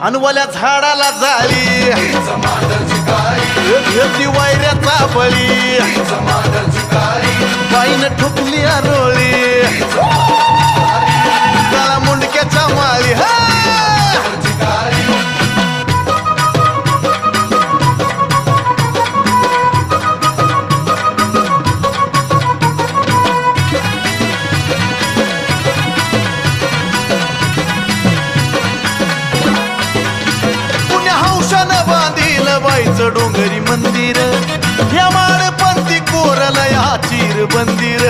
अनवल्या झाडाला झाली घेतली वैऱ्याचा बळी बाईनं ठोकली आरोळी काळा मुंडक्याच्या माळी हा बाईचं डोंगरी मंदिर या माळपंथी कोरला या चिर बंदिर